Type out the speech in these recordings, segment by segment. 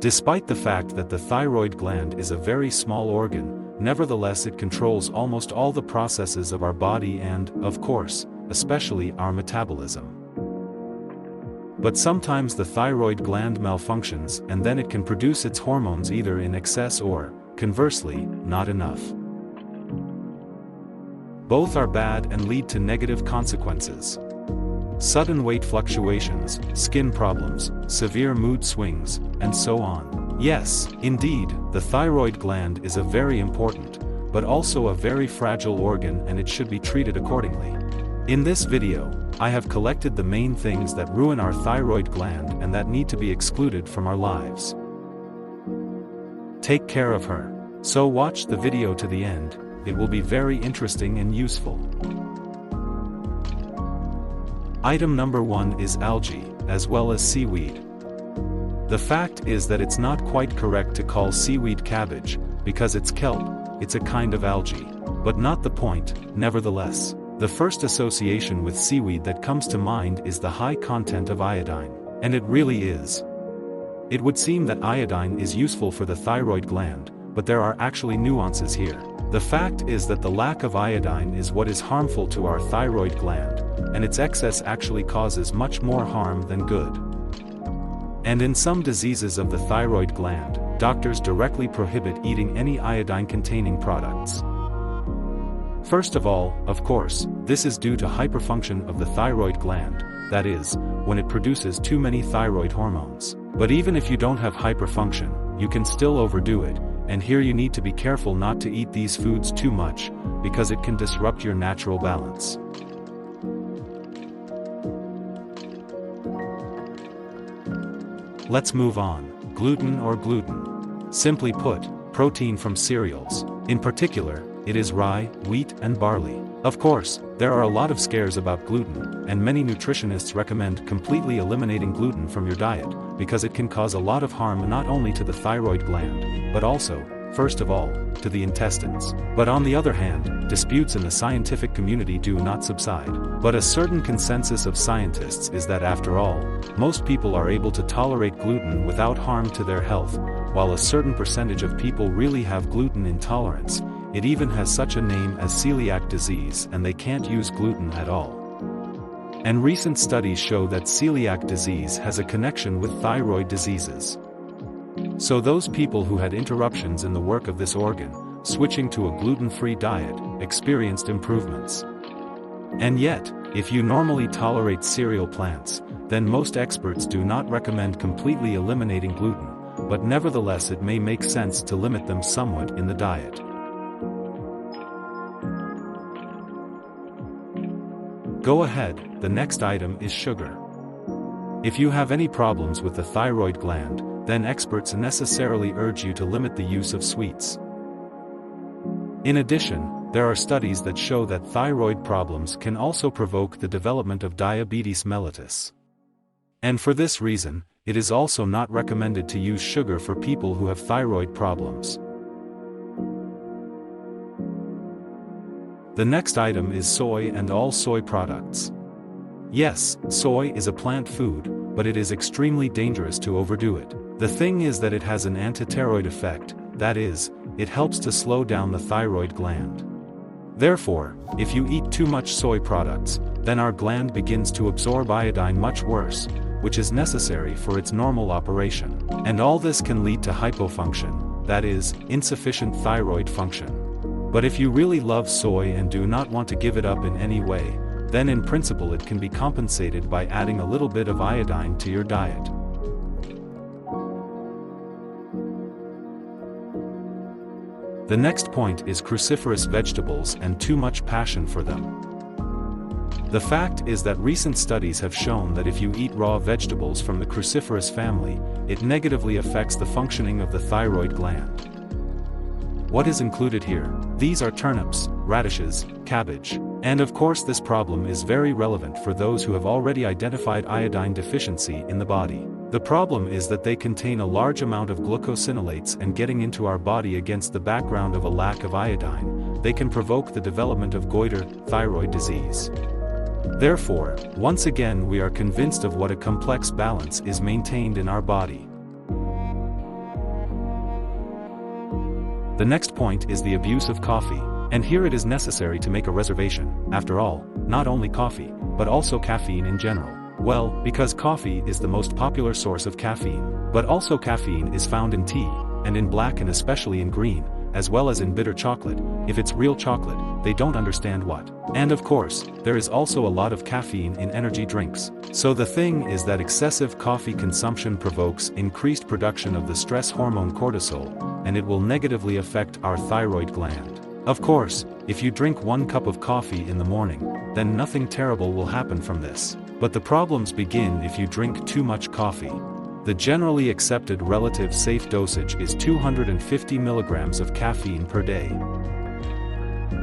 Despite the fact that the thyroid gland is a very small organ, nevertheless it controls almost all the processes of our body and, of course, especially our metabolism. But sometimes the thyroid gland malfunctions and then it can produce its hormones either in excess or, conversely, not enough. Both are bad and lead to negative consequences. Sudden weight fluctuations, skin problems, severe mood swings, and so on. Yes, indeed, the thyroid gland is a very important, but also a very fragile organ and it should be treated accordingly. In this video, I have collected the main things that ruin our thyroid gland and that need to be excluded from our lives. Take care of her. So watch the video to the end, it will be very interesting and useful. Item number 1 is algae, as well as seaweed. The fact is that it's not quite correct to call seaweed cabbage, because it's kelp, it's a kind of algae. But not the point, nevertheless. The first association with seaweed that comes to mind is the high content of iodine. And it really is. It would seem that iodine is useful for the thyroid gland, but there are actually nuances here. The fact is that the lack of iodine is what is harmful to our thyroid gland, and its excess actually causes much more harm than good. And in some diseases of the thyroid gland, doctors directly prohibit eating any iodine-containing products. First of all, of course, this is due to hyperfunction of the thyroid gland, that is, when it produces too many thyroid hormones. But even if you don't have hyperfunction, you can still overdo it, and here you need to be careful not to eat these foods too much, because it can disrupt your natural balance. Let's move on. Gluten or gluten. Simply put, protein from cereals. In particular, it is rye, wheat, and barley. Of course, there are a lot of scares about gluten, and many nutritionists recommend completely eliminating gluten from your diet, because it can cause a lot of harm not only to the thyroid gland, but also, first of all, to the intestines. But on the other hand, disputes in the scientific community do not subside. But a certain consensus of scientists is that after all, most people are able to tolerate gluten without harm to their health, while a certain percentage of people really have gluten intolerance. It even has such a name as celiac disease and they can't use gluten at all. And recent studies show that celiac disease has a connection with thyroid diseases. So those people who had interruptions in the work of this organ, switching to a gluten-free diet, experienced improvements. And yet, if you normally tolerate cereal plants, then most experts do not recommend completely eliminating gluten, but nevertheless it may make sense to limit them somewhat in the diet. Go ahead, the next item is sugar. If you have any problems with the thyroid gland, then experts necessarily urge you to limit the use of sweets. In addition, there are studies that show that thyroid problems can also provoke the development of diabetes mellitus. And for this reason, it is also not recommended to use sugar for people who have thyroid problems. The next item is soy and all soy products. Yes, soy is a plant food, but it is extremely dangerous to overdo it. The thing is that it has an antithyroid effect, that is, it helps to slow down the thyroid gland. Therefore, if you eat too much soy products, then our gland begins to absorb iodine much worse, which is necessary for its normal operation. And all this can lead to hypofunction, that is, insufficient thyroid function. But if you really love soy and do not want to give it up in any way, then in principle it can be compensated by adding a little bit of iodine to your diet. The next point is cruciferous vegetables and too much passion for them. The fact is that recent studies have shown that if you eat raw vegetables from the cruciferous family, it negatively affects the functioning of the thyroid gland. What is included here? These are turnips, radishes, cabbage. And of course this problem is very relevant for those who have already identified iodine deficiency in the body. The problem is that they contain a large amount of glucosinolates and getting into our body against the background of a lack of iodine, they can provoke the development of goiter, thyroid disease. Therefore, once again we are convinced of what a complex balance is maintained in our body. The next point is the abuse of coffee. And here it is necessary to make a reservation. After all, not only coffee, but also caffeine in general. Well, because coffee is the most popular source of caffeine. But also caffeine is found in tea, and in black and especially in green, as well as in bitter chocolate. If it's real chocolate, they don't understand what. And of course, there is also a lot of caffeine in energy drinks. So the thing is that excessive coffee consumption provokes increased production of the stress hormone cortisol, and it will negatively affect our thyroid gland. Of course, if you drink 1 cup of coffee in the morning, then nothing terrible will happen from this. But the problems begin if you drink too much coffee. The generally accepted relative safe dosage is 250 milligrams of caffeine per day.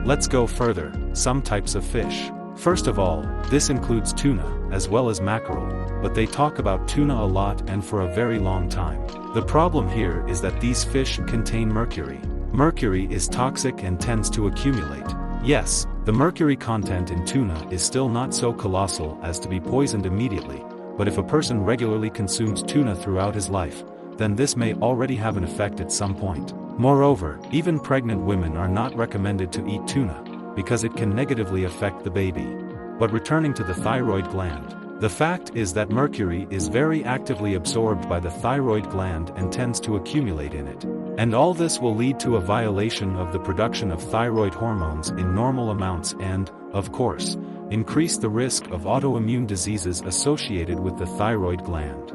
Let's go further. Some types of fish. First of all, this includes tuna, as well as mackerel, but they talk about tuna a lot and for a very long time. The problem here is that these fish contain mercury. Mercury is toxic and tends to accumulate. Yes, the mercury content in tuna is still not so colossal as to be poisoned immediately, but if a person regularly consumes tuna throughout his life, then this may already have an effect at some point. Moreover, even pregnant women are not recommended to eat tuna, because it can negatively affect the baby. But returning to the thyroid gland, the fact is that mercury is very actively absorbed by the thyroid gland and tends to accumulate in it. And all this will lead to a violation of the production of thyroid hormones in normal amounts and, of course, increase the risk of autoimmune diseases associated with the thyroid gland.